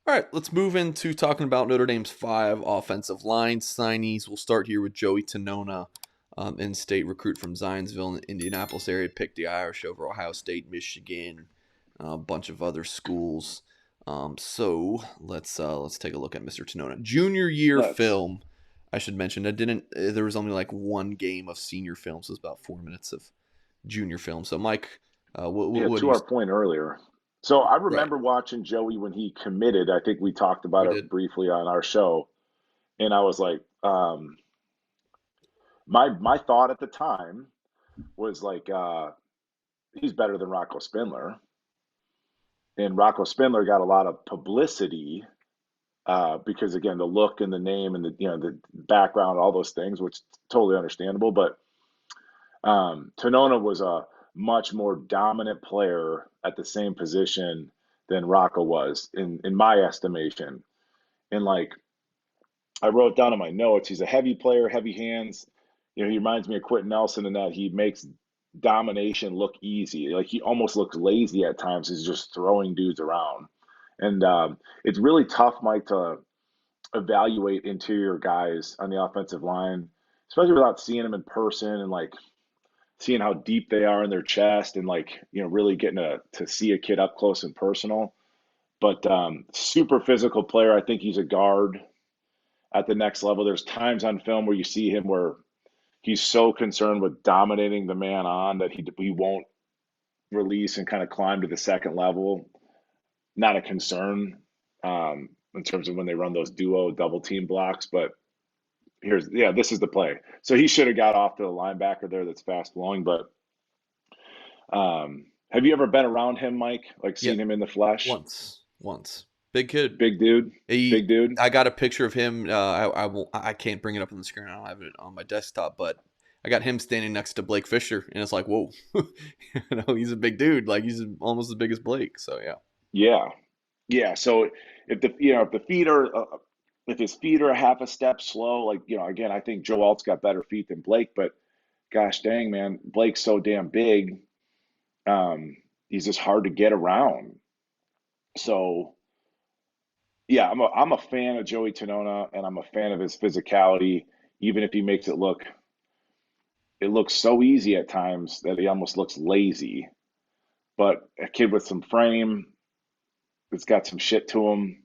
All right, let's move into talking about Notre Dame's 5 offensive line signees. We'll start here with Joey Tanona, in-state recruit from Zionsville in the Indianapolis area. Picked the Irish over Ohio State, Michigan, a bunch of other schools. So let's take a look at Mr. Tanona. Junior year Let's. film. I should mention I didn't. There was only like one game of senior film, so it was about 4 minutes of junior film. So Mike, Yeah, what do to you? our point earlier. So I Right, remember watching Joey when he committed. I think we talked about we it did. briefly on our show, and I was like, my thought at the time was like, he's better than Rocco Spindler, and Rocco Spindler got a lot of publicity because again, the look and the name and the background, all those things, which is totally understandable, but Tanona was a much more dominant player at the same position than Rocco was, in my estimation. And like I wrote down in my notes, he's a heavy player, heavy hands. He reminds me of Quentin Nelson in that he makes domination look easy. Like he almost looks lazy at times. He's just throwing dudes around, and it's really tough, Mike, to evaluate interior guys on the offensive line, especially without seeing them in person and like seeing how deep they are in their chest and like really getting to see a kid up close and personal. But super physical player. I think he's a guard at the next level. There's times on film where you see him where he's so concerned with dominating the man on that he won't release and kind of climb to the second level. Not a concern in terms of when they run those duo double team blocks, but this is the play. So he should have got off to the linebacker there that's fast flowing, but have you ever been around him, Mike? Like Yeah, seen him in the flesh? once. Big kid. Big dude, big He, dude. I got a picture of him. I won't. I can't bring it up on the screen. I don't have it on my desktop, but I got him standing next to Blake Fisher, and it's like, whoa, he's a big dude. Like he's almost as big as Blake. So yeah, Yeah, yeah. So if the feet are if his feet are a half a step slow, like again, I think Joe Alt's got better feet than Blake, but gosh dang, man, Blake's so damn big. He's just hard to get around. So yeah, I'm a fan of Joey Tanona, and I'm a fan of his physicality, even if he makes it looks so easy at times that he almost looks lazy. But a kid with some frame that's got some shit to him.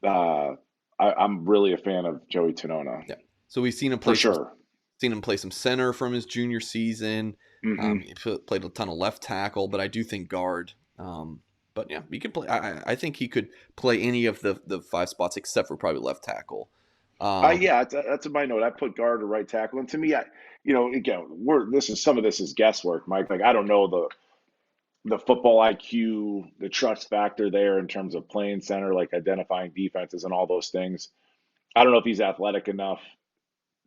Uh, I'm really a fan of Joey Tanona yeah. So we've for sure. seen him play some center from his junior season. Hmm. He played a ton of left tackle, but I do think guard. But yeah, he can play. I think he could play any of the 5 spots except for probably left tackle. Um, Yeah, that's in my note. I put guard or right tackle, and to me, again, some of this is guesswork, Mike. Like I don't know the football IQ, the trust factor there in terms of playing center, like identifying defenses and all those things. I don't know if he's athletic enough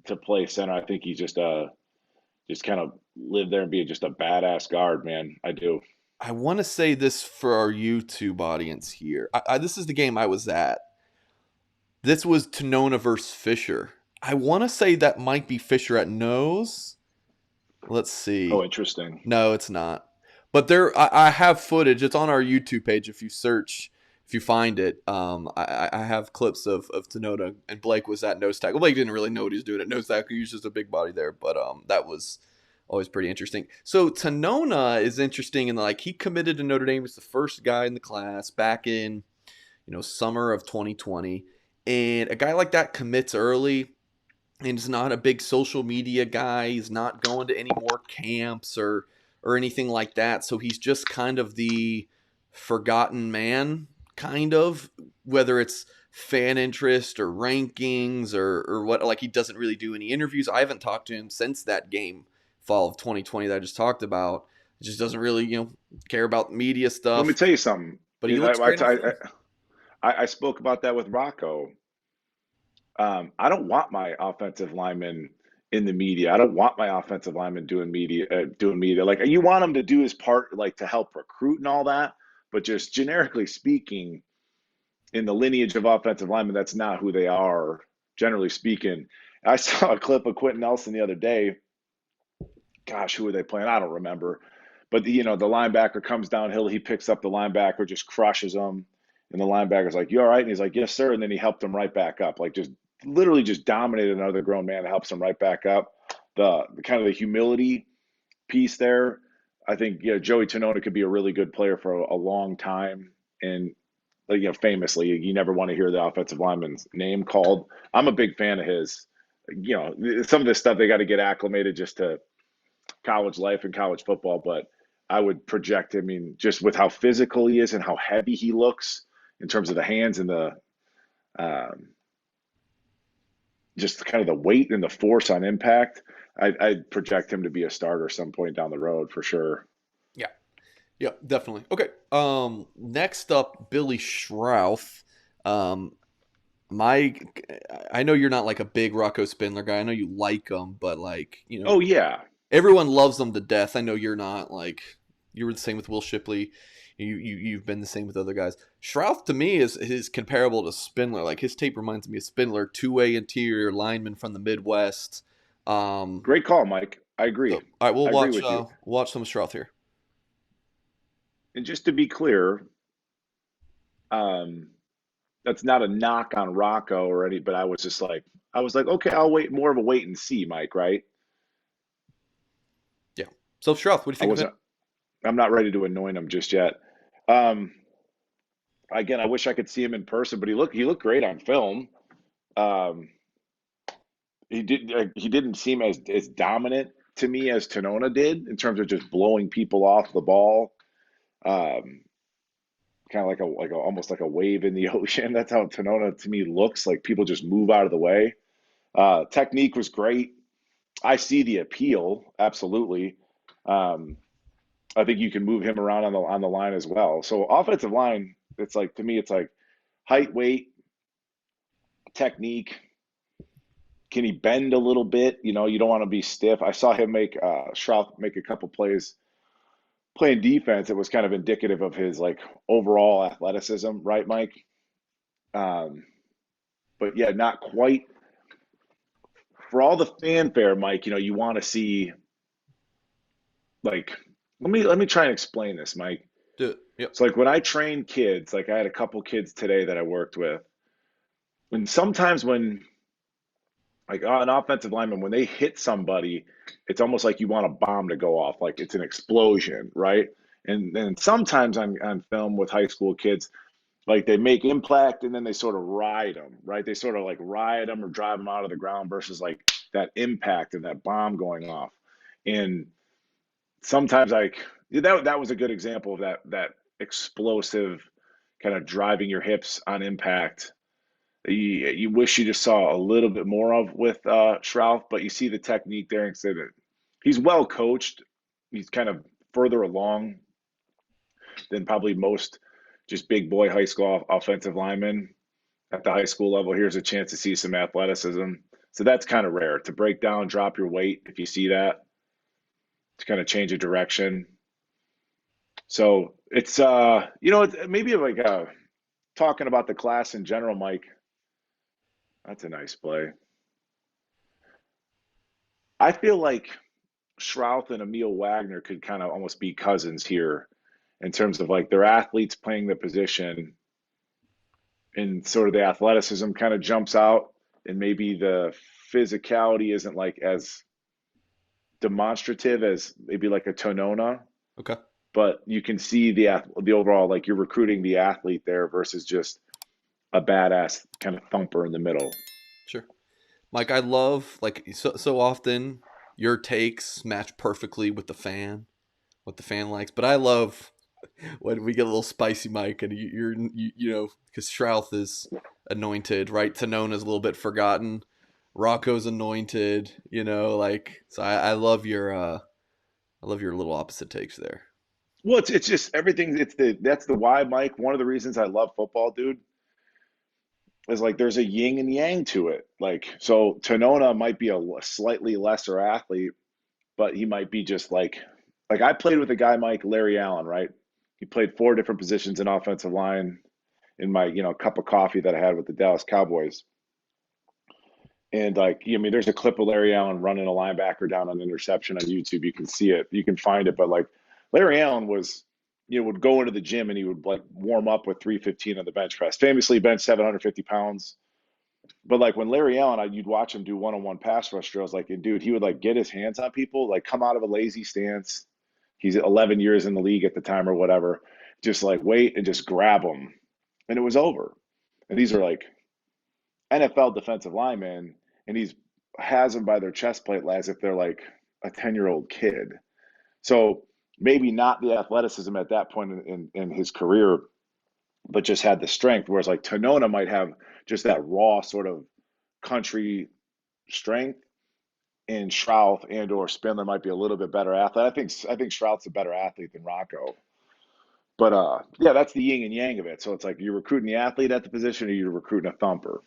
to play center. I think he's just kind of live there and be just a badass guard, man. I do. I want to say this for our YouTube audience here. This is the game I was at. This was Tanona versus Fisher. I want to say that might be Fisher at nose. Let's Oh, see. interesting. No, it's not. But I have footage. It's on our YouTube page. If you search, if you find it, I have clips of Tanona and Blake was at nose tackle. Blake didn't really know what he was doing at nose tackle. He was just a big body there, but that was always pretty interesting. So Tanona is interesting, and like he committed to Notre Dame. He was the first guy in the class back in summer of 2020, and a guy like that commits early and is not a big social media guy. He's not going to any more camps or anything like that. So he's just kind of the forgotten man, kind of, whether it's fan interest or rankings or what. Like he doesn't really do any interviews. I haven't talked to him since that game, fall of 2020 that I just talked about. He just doesn't really care about media Let me stuff. tell you something. But he looks great on film. I spoke about that with Rocco. I don't want my offensive linemen in the media. I don't want my offensive lineman doing media. Like you want him to do his part, like to help recruit and all that. But just generically speaking, in the lineage of offensive linemen, that's not who they are. Generally speaking, I saw a clip of Quentin Nelson the other day. Gosh, who are they playing? I don't remember. But the linebacker comes downhill. He picks up the linebacker, just crushes him. And the linebacker's like, "You all right?" And he's like, "Yes, sir." And then he helped him right back up, like just literally just dominated another grown man that helps him right back up. The kind of the humility piece there. I think Joey Tanona could be a really good player for a long time, and famously, you never want to hear the offensive lineman's name called. I'm a big fan of his. Some of this stuff they got to get acclimated just to college life and college football, but I would project him, I mean, just with how physical he is and how heavy he looks in terms of the hands and the um, just kind of the weight and the force on impact. I'd project him to be a starter some point down the road for sure. Yeah. Yeah, definitely. Okay. Next up, Billy Schrauth. Um, Mike, I know you're not like a big Rocco Spindler guy. I know you like him, but like, Oh yeah, everyone loves him to death. I know you're not. Like, you were the same with Will Shipley. You've been the same with other guys. Schrauth to me is comparable to Spindler. Like, his tape reminds me of Spindler, two-way interior lineman from the Midwest. great call, Mike. I agree. So, all right, we'll I agree with you. watch some Schrauth here. And just to be clear, um, that's not a knock on Rocco or any, but I was like, okay, I'll wait, more of a wait and see, Mike, right? Yeah. So Schrauth, what do you I think of him? wasn't, I'm not ready to anoint him just yet. Um, Again, I wish I could see him in person, but he looked great on film. Um, he didn't seem as dominant to me as Tanona did in terms of just blowing people off the ball. Um, Kind of like a almost like a wave in the ocean. That's how Tanona to me looks, like people just move out of the way. Technique was great. I see the appeal, absolutely. Um, I think you can move him around on the line as well. So offensive line, it's like to me, it's like height, weight, technique. Can he bend a little bit? You don't want to be stiff. I saw him make Schrauth make a couple plays playing defense. It was kind of indicative of his like overall athleticism, right, Mike? Um, but yeah, not quite for all the fanfare, Mike. You want to see like let me try and explain this, Mike. Do it. Yep. So like when I train kids, like I had a couple kids today that I worked with, when like an offensive lineman, when they hit somebody, it's almost like you want a bomb to go off, like it's an explosion, right? And then sometimes on film with high school kids, like they make impact and then they sort of ride them, right? They sort of like ride them or drive them out of the ground versus like that impact and that bomb going off. And sometimes like that was a good example of that explosive kind of driving your hips on impact. You wish you just saw a little bit more of with Schrauth, but you see the technique there instead of he's well coached. He's kind of further along than probably most just big boy high school offensive linemen at the high school level. Here's a chance to see some athleticism. So that's kind of rare to break down, drop your weight if you see that, to kind of change a direction. So it's it's maybe like talking about the class in general, Mike. That's a nice play. I feel like Schrauth and Aamil Wagner could kind of almost be cousins here in terms of like their athletes playing the position and sort of the athleticism kind of jumps out and maybe the physicality isn't like as demonstrative as maybe like a Tanona, Okay. but you can see the overall like you're recruiting the athlete there versus just a badass kind of thumper in the middle. Sure. Mike, I love like so often your takes match perfectly with the fan, what the fan likes. But I love when we get a little spicy, Mike, and because Schrauth is anointed, right? Tanona's a little bit forgotten. Rocco's anointed, like so. I love your little opposite takes there. Well, it's just everything. That's the why, Mike. One of the reasons I love football, dude, is like there's a yin and yang to it. Like so, Tanona might be a slightly lesser athlete, but he might be just like I played with a guy, Mike Larry Allen, right? He played four different positions in offensive line in my cup of coffee that I had with the Dallas Cowboys. And like, I mean, there's a clip of Larry Allen running a linebacker down on interception on YouTube. You can see it, you can find it. But like, Larry Allen was would go into the gym and he would like warm up with 315 on the bench press. Famously bench 750 pounds. But like when Larry Allen, you'd watch him do one-on-one pass rush drills. Like, and dude, he would like get his hands on people, like come out of a lazy stance. He's 11 years in the league at the time or whatever. Just like wait and just grab them, and it was over. And these are like NFL defensive linemen, and he's has them by their chest plate as if they're like a 10-year-old kid. So maybe not the athleticism at that point in his career, but just had the strength. Whereas like Tanona might have just that raw sort of country strength, and Schrauth and or Spindler might be a little bit better athlete. I think Schrauth's a better athlete than Rocco. But yeah, that's the yin and yang of it. So it's like you're recruiting the athlete at the position, or you're recruiting a thumper,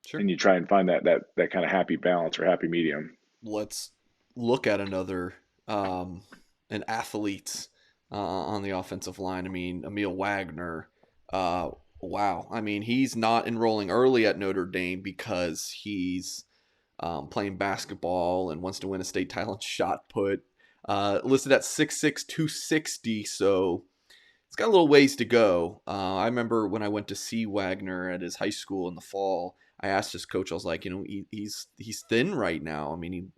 Sure. and you try and find that kind of happy balance or happy medium. Let's look at another an athlete on the offensive line. I mean, Aamil Wagner. Wow. I mean, he's not enrolling early at Notre Dame because he's playing basketball and wants to win a state title in shot put. Listed at 6'6", 260, so it's got a little ways to go. I remember when I went to see Wagner at his high school in the fall, I asked his coach, I was like, he's thin right now. I mean,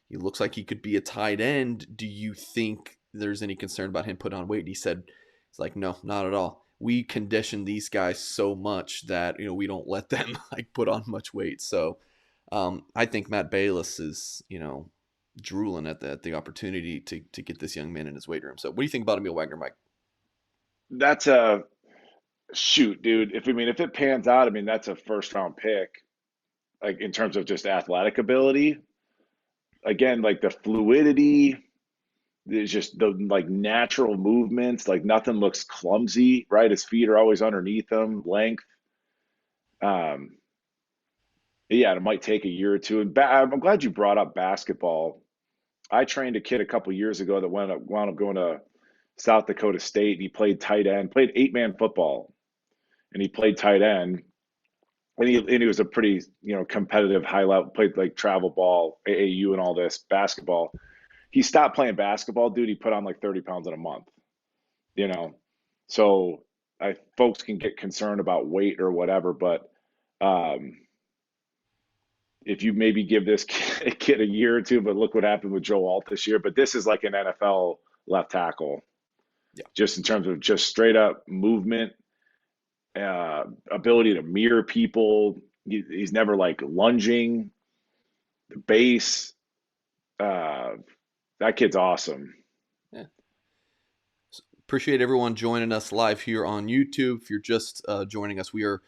he looks like he could be a tight end. Do you think there's any concern about him putting on weight? And he said, it's like, no, not at all. We condition these guys so much that, we don't let them like put on much weight. So I think Matt Bayless is, drooling at the opportunity to get this young man in his weight room. So what do you think about Aamil Wagner, Mike? That's a shoot, dude. If it pans out, that's a first round pick, like in terms of just athletic ability. Again, like the fluidity, there's just the like natural movements, like nothing looks clumsy, right? His feet are always underneath him, length. Um, yeah, it might take a year or two. And I'm glad you brought up basketball. I trained a kid a couple years ago that wound up going to South Dakota State. He played tight end, played 8-man football, and he played tight end. And he was a pretty competitive high level. Played like travel ball, AAU, and all this basketball. He stopped playing basketball, dude. He put on like 30 pounds in a month. You know, so folks can get concerned about weight or whatever, but um, if you maybe give this kid a year or two, but look what happened with Joe Alt this year. But this is like an NFL left tackle, Yeah. just in terms of just straight up movement, ability to mirror people. He's never like lunging, the base. Uh, that kid's awesome. Yeah. Appreciate everyone joining us live here on YouTube. If you're just joining us, we are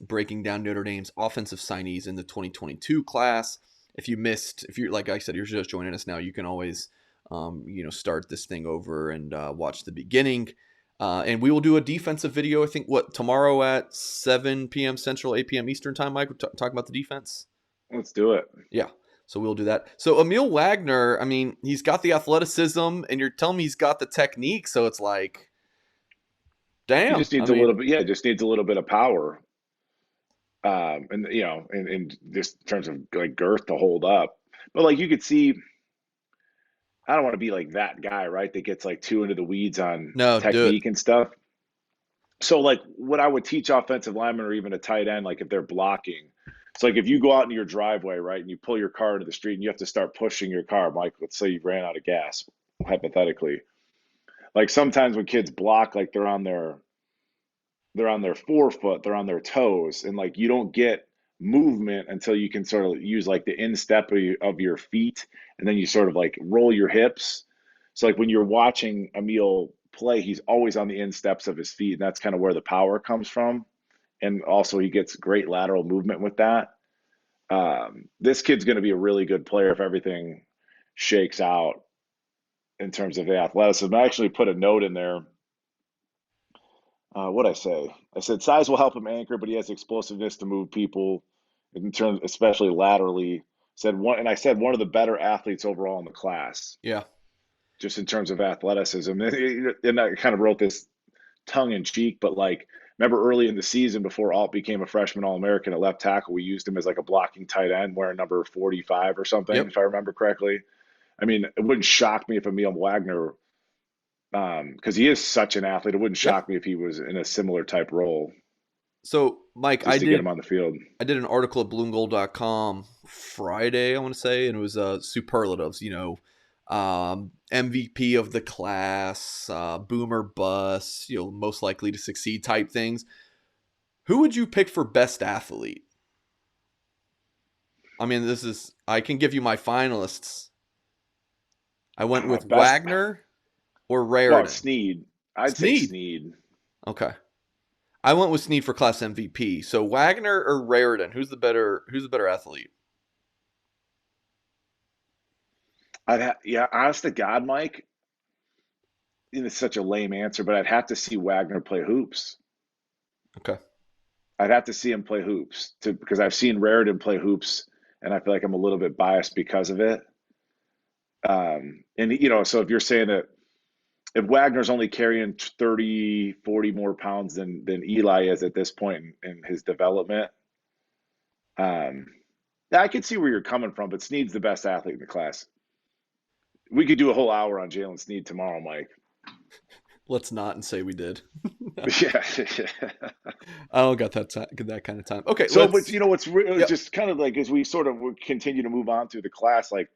breaking down Notre Dame's offensive signees in the 2022 class. If you're like I said, you're just joining us now, you can always start this thing over and watch the beginning. And we will do a defensive video, I think, tomorrow at 7 p.m. Central, 8 p.m. Eastern time, Mike? We're talking about the defense? Let's do it. Yeah. So we'll do that. So Aamil Wagner, I mean, he's got the athleticism, and you're telling me he's got the technique, so it's like, He damn. just needs a little bit. Yeah, just needs a little bit of power. And in just in terms of like girth to hold up. But like you could see, I don't want to be like that guy, right? That gets like too into the weeds on No, do it. technique and stuff. So like what I would teach offensive linemen or even a tight end, like if they're blocking. It's like if you go out into your driveway, right, and you pull your car into the street and you have to start pushing your car, Mike, let's say you ran out of gas, hypothetically. Like sometimes when kids block, like they're on their forefoot, they're on their toes, and like you don't get movement until you can sort of use like the instep of your feet, and then you sort of like roll your hips. So like when you're watching Aamil play, he's always on the insteps of his feet, and that's kind of where the power comes from. And also he gets great lateral movement with that. This kid's going to be a really good player if everything shakes out in terms of the athleticism. I actually put a note in there. What I say? I said size will help him anchor, but he has explosiveness to move people in terms, especially laterally. Said one, and I said one of the better athletes overall in the class, Yeah. just in terms of athleticism. And I kind of wrote this tongue in cheek, but like, remember early in the season before Alt became a freshman All American at left tackle, we used him as like a blocking tight end, wearing number 45 or something, Yep. if I remember correctly. It wouldn't shock me if Aamil Wagner Because he is such an athlete. It wouldn't Yeah. shock me if he was in a similar type role So, Mike, just to get him on the field. I did an article at bloomgold.com Friday, I want to say, and it was superlatives, MVP of the class, boomer bust, most likely to succeed type things. Who would you pick for best athlete? I mean, I can give you my finalists. I went with Best, Wagner or well, Raritan. Sneed. I'd say Sneed. Sneed. Okay. I went with Sneed for class MVP. So Wagner or Raritan, who's the better athlete? Yeah, honest to God, Mike, it's such a lame answer, but I'd have to see Wagner play hoops. Okay. I'd have to see him play hoops because I've seen Raritan play hoops, and I feel like I'm a little bit biased because of it. And so if you're saying that if Wagner's only carrying 30, 40 more pounds than Eli is at this point in his development, um, I can see where you're coming from, but Snead's the best athlete in the class. We could do a whole hour on Jalen Snead tomorrow, Mike. Let's not and say we did. Yeah. I don't got that kind of time. Okay, So, but what's Yep. just kind of like as we sort of continue to move on through the class, like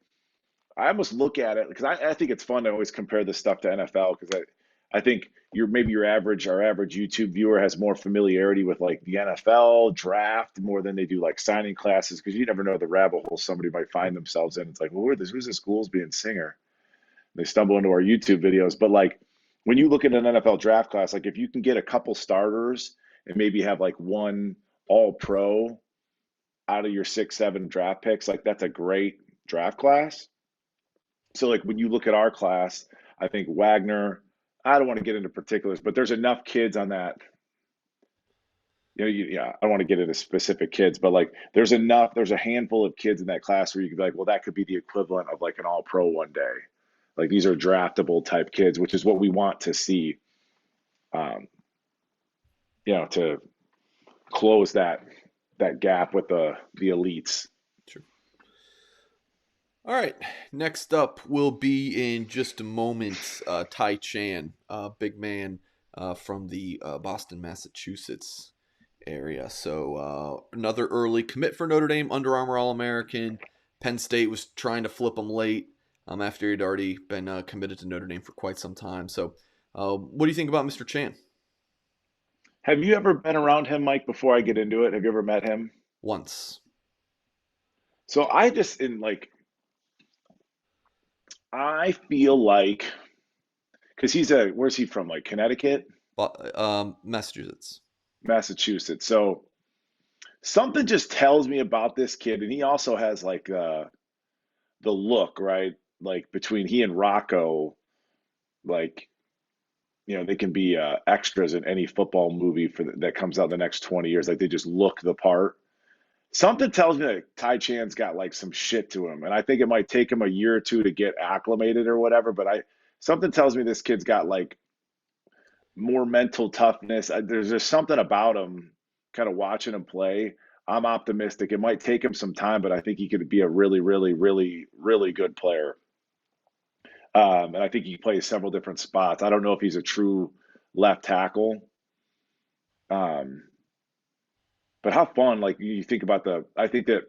I almost look at it because I think it's fun to always compare this stuff to NFL because I think our average YouTube viewer has more familiarity with like the NFL draft more than they do like signing classes because you never know the rabbit hole somebody might find themselves in. It's like, well, who's this Goolsby and Singer? They stumble into our YouTube videos, but like when you look at an NFL draft class, like if you can get a couple starters and maybe have like one All Pro out of your 6, 7 draft picks, like that's a great draft class. So like when you look at our class, I think Wagner, I don't want to get into particulars, but there's enough kids on that. Yeah, I don't want to get into specific kids, but like there's a handful of kids in that class where you could be like, well, that could be the equivalent of like an all pro one day. Like these are draftable type kids, which is what we want to see, um, to close that gap with the elites. Sure. All right. Next up will be in just a moment. Tai Chan, big man from the Boston, Massachusetts area. So another early commit for Notre Dame, Under Armour All American. Penn State was trying to flip him late after he'd already been committed to Notre Dame for quite some time. So, what do you think about Mr. Chan? Have you ever been around him, Mike? Before I get into it, have you ever met him? Once. So I just in like I feel like because where's he from? Like Connecticut, Massachusetts. Massachusetts. So something just tells me about this kid, and he also has like the look, right? Like between he and Rocco, like they can be extras in any football movie that comes out in the next 20 years. Like they just look the part. Something tells me that Tai Chan's got like some shit to him, and I think it might take him a year or two to get acclimated or whatever. But something tells me this kid's got like more mental toughness. There's just something about him, kind of watching him play. I'm optimistic. It might take him some time, but I think he could be a really, really, really, really good player. And I think he plays several different spots. I don't know if he's a true left tackle. Um, but how fun, like you think about I think that,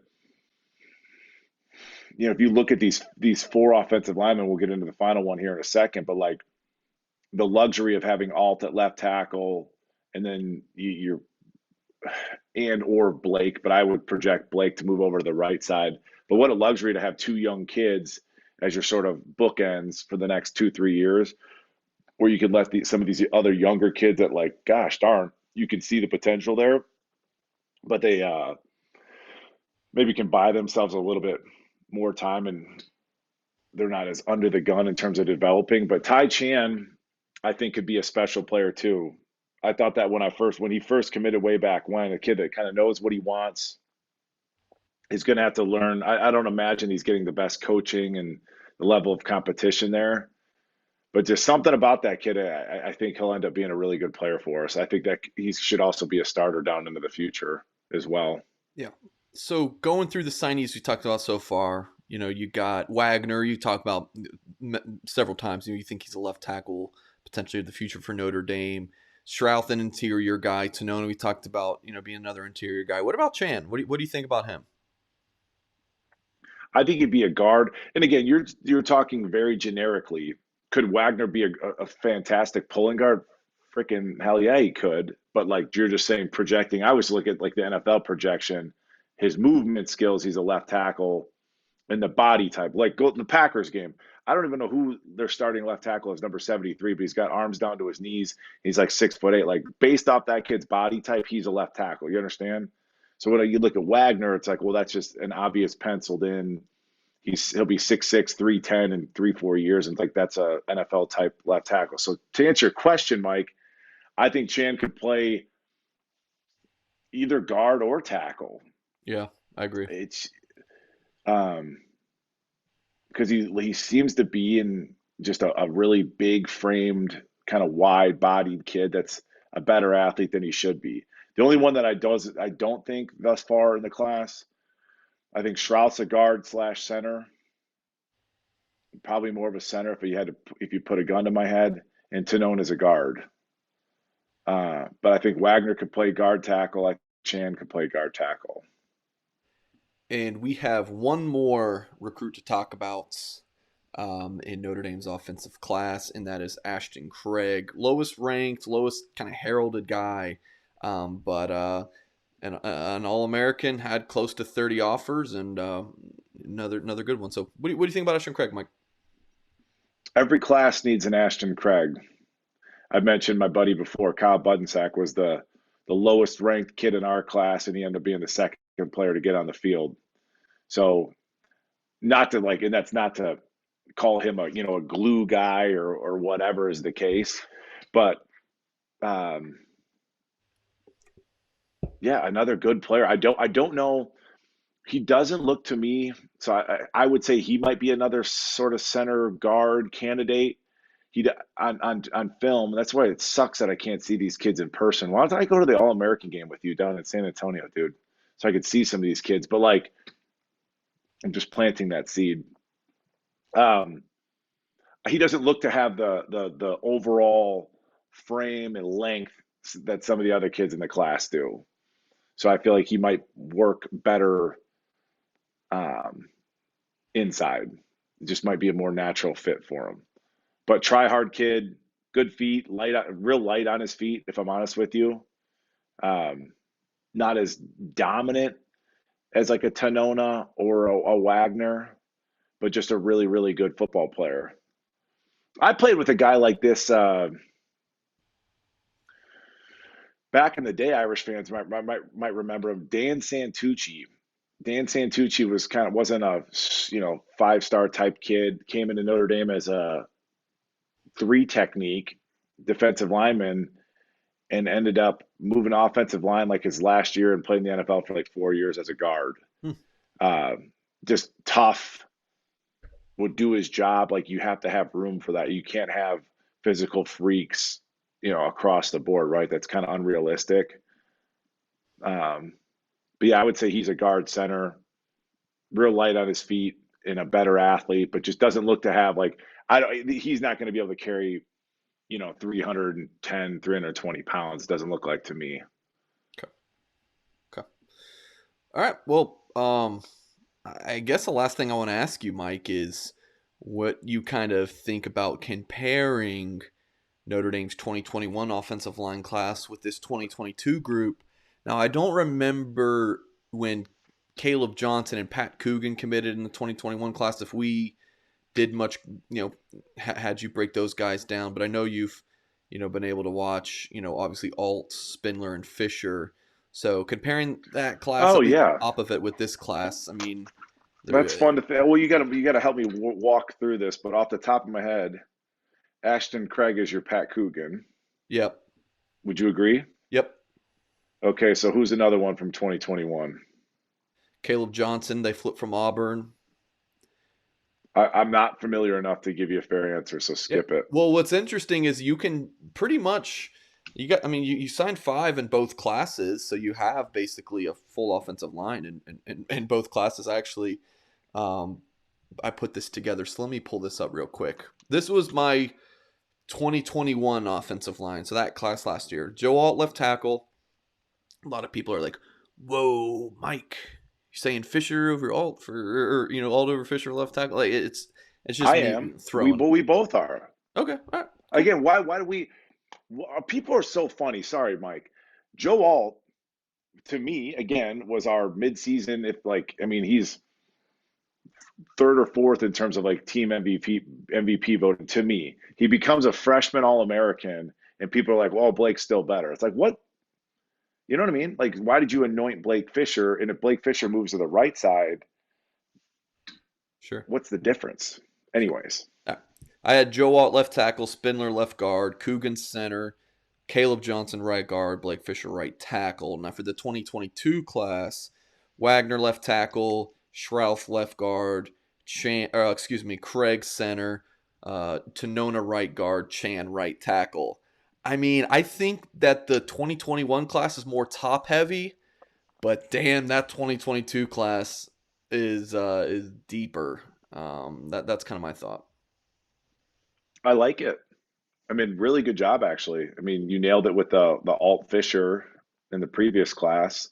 if you look at these four offensive linemen, we'll get into the final one here in a second, but like the luxury of having Alt at left tackle and then you're and or Blake, but I would project Blake to move over to the right side. But what a luxury to have two young kids as your sort of bookends for the next 2, 3 years, where you could let some of these other younger kids that like, gosh darn, you can see the potential there, but they maybe can buy themselves a little bit more time and they're not as under the gun in terms of developing. But Tai Chan, I think, could be a special player too. I thought that when he first committed way back when, a kid that kind of knows what he wants, he's going to have to learn. I don't imagine he's getting the best coaching and the level of competition there. But just something about that kid, I think he'll end up being a really good player for us. I think that he should also be a starter down into the future as well. Yeah. So going through the signees we talked about so far, You got Wagner. You talk about several times. You think he's a left tackle, potentially the future for Notre Dame. Schrauth, an interior guy. Tanona, we talked about, being another interior guy. What about Chan? What do you think about him? I think he'd be a guard. And again, you're talking very generically. Could Wagner be a fantastic pulling guard? Freaking hell yeah, he could. But like you're just saying, projecting. I always look at like the NFL projection. His movement skills. He's a left tackle, and the body type. Like go the Packers game. I don't even know who their starting left tackle is, number 73, but he's got arms down to his knees. He's like 6'8". Like based off that kid's body type, he's a left tackle. You understand? So when you look at Wagner, it's like, well, that's just an obvious penciled in. He'll be 6'6", 310 in 3-4 years, and like that's a NFL type left tackle. So to answer your question, Mike, I think Chan could play either guard or tackle. Yeah, I agree. It's um because he seems to be in just a really big framed, kind of wide bodied kid that's a better athlete than he should be. The only one that I don't think thus far in the class, I think Schrauth's a guard slash center, probably more of a center if you put a gun to my head, and Tanone is a guard. But I think Wagner could play guard tackle. Like Chan could play guard tackle. And we have one more recruit to talk about in Notre Dame's offensive class, and that is Ashton Craig. Lowest ranked, lowest kind of heralded guy, but an All-American, had close to 30 offers, and another good one. So what do you think about Ashton Craig, Mike? Every class needs an Ashton Craig. I've mentioned my buddy before, Kyle Budensack was the lowest ranked kid in our class, and he ended up being the second player to get on the field. So not to like, and that's not to call him a glue guy or whatever is the case, but um, yeah, another good player. I don't know. He doesn't look to me. So I would say he might be another sort of center guard candidate. He on film. That's why it sucks that I can't see these kids in person. Why don't I go to the All American game with you down in San Antonio, dude? So I could see some of these kids. But like, I'm just planting that seed. Um, he doesn't look to have the overall frame and length that some of the other kids in the class do. So I feel like he might work better um, inside. It just might be a more natural fit for him. But try hard kid, good feet, real light on his feet. If I'm honest with you, um, not as dominant as like a Tanona or a Wagner, but just a really really good football player. I played with a guy like this back in the day. Irish fans might remember him, Dan Santucci. Dan Santucci wasn't a 5-star type kid. Came into Notre Dame as a three technique defensive lineman and ended up moving offensive line like his last year and played in the NFL for like 4 years as a guard. Hmm. Uh, just tough, would do his job. Like you have to have room for that. You can't have physical freaks, across the board, right? That's kind of unrealistic. Um, but yeah, I would say he's a guard center, real light on his feet and a better athlete, but just doesn't look to have like he's not going to be able to carry 310, 320 pounds. Doesn't look like to me. Okay. Okay. All right. Well, I guess the last thing I want to ask you, Mike, is what you kind of think about comparing Notre Dame's 2021 offensive line class with this 2022 group. Now, I don't remember when Caleb Johnson and Pat Coogan committed in the 2021 class, if we did much, had you break those guys down, but I know you've, been able to watch, obviously Alt, Spindler, and Fisher. So comparing that class, Oh at least yeah, top of it with this class, I mean, that's fun to think. Well, you gotta help me walk through this, but off the top of my head, Ashton Craig is your Pat Coogan. yep, Would you agree? yep. Okay, so who's another one from 2021? Caleb Johnson, they flipped from Auburn. I'm not familiar enough to give you a fair answer, so Yeah. skip it. Well, what's interesting is you can pretty much you signed 5 in both classes, so you have basically a full offensive line in both classes actually. I put this together. So let me pull this up real quick. This was my 2021 offensive line. So that class last year. Joe Alt left tackle. A lot of people are like, "Whoa, Mike, you're saying Fisher over Alt for, Alt over Fisher left tackle?" Like it's just I me am. throwing. We both are. Okay, all right, cool. Again, why do we? People are so funny. Sorry, Mike. Joe Alt, to me, again, was our midseason. If like, I mean, he's third or fourth in terms of like team MVP voting. To me, he becomes a freshman All American, and people are like, "Well, Blake's still better." It's like, what? You know what I mean? Like, why did you anoint Blake Fisher? And if Blake Fisher moves to the right side, Sure. what's the difference? Anyways, Yeah. I had Joe Alt left tackle, Spindler left guard, Coogan center, Caleb Johnson right guard, Blake Fisher right tackle. Now for the 2022 class, Wagner left tackle, Schrauth left guard, Craig center, Tanona right guard, Chan right tackle. I mean, I think that the 2021 class is more top heavy, but damn, that 2022 class is deeper. That's kind of my thought. I like it. I mean, really good job, actually. I mean, you nailed it with the Alt Fisher in the previous class.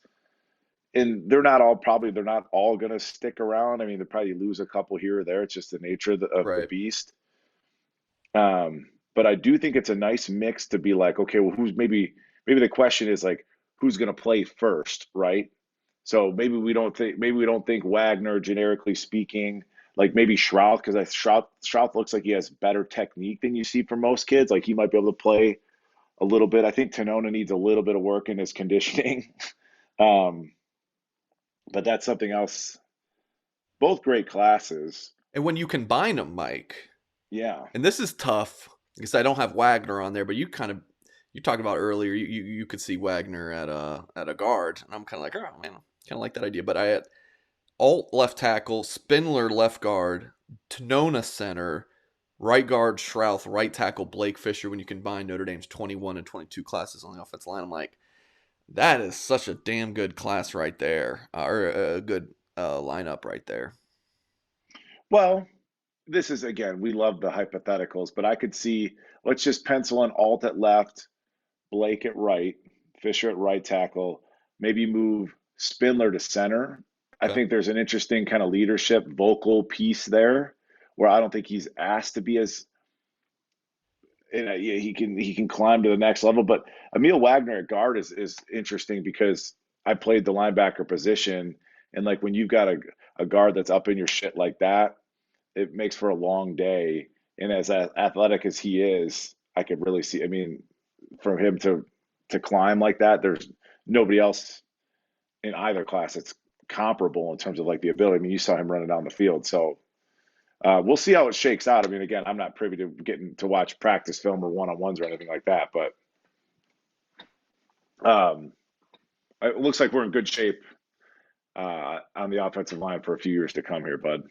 And they're not all going to stick around. I mean, they probably lose a couple here or there. It's just the nature of the Right. beast. But I do think it's a nice mix to be like, okay, well, maybe the question is like, who's going to play first, right? So maybe we don't think Wagner, generically speaking, like maybe Schrauth, because Schrauth looks like he has better technique than you see for most kids. Like he might be able to play a little bit. I think Tanona needs a little bit of work in his conditioning. Um, but that's something else. Both great classes. And when you combine them, Mike, Yeah. and this is tough because I don't have Wagner on there, but you talked about earlier. You could see Wagner at a guard, and I'm kind of like, oh man, kind of like that idea. But I had Alt left tackle, Spindler left guard, Tanona center, right guard Schrauth, right tackle Blake Fisher. When you combine Notre Dame's 21 and 22 classes on the offensive line, I'm like, that is such a damn good class right there, or a good lineup right there. Well, this is again, we love the hypotheticals, but I could see let's just pencil in Alt at left, Blake at right, Fisher at right tackle, maybe move Spindler to center. I Okay. think there's an interesting kind of leadership vocal piece there where I don't think he's asked to be as yeah, he can climb to the next level. But Aamil Wagner at guard is interesting because I played the linebacker position, and like when you've got a guard that's up in your shit like that, it makes for a long day. And as athletic as he is, I could really see. I mean, for him to climb like that, there's nobody else in either class that's comparable in terms of like the ability. I mean, you saw him running down the field, so we'll see how it shakes out. I mean, again, I'm not privy to getting to watch practice film or one-on-ones or anything like that, but um, it looks like we're in good shape on the offensive line for a few years to come here, bud.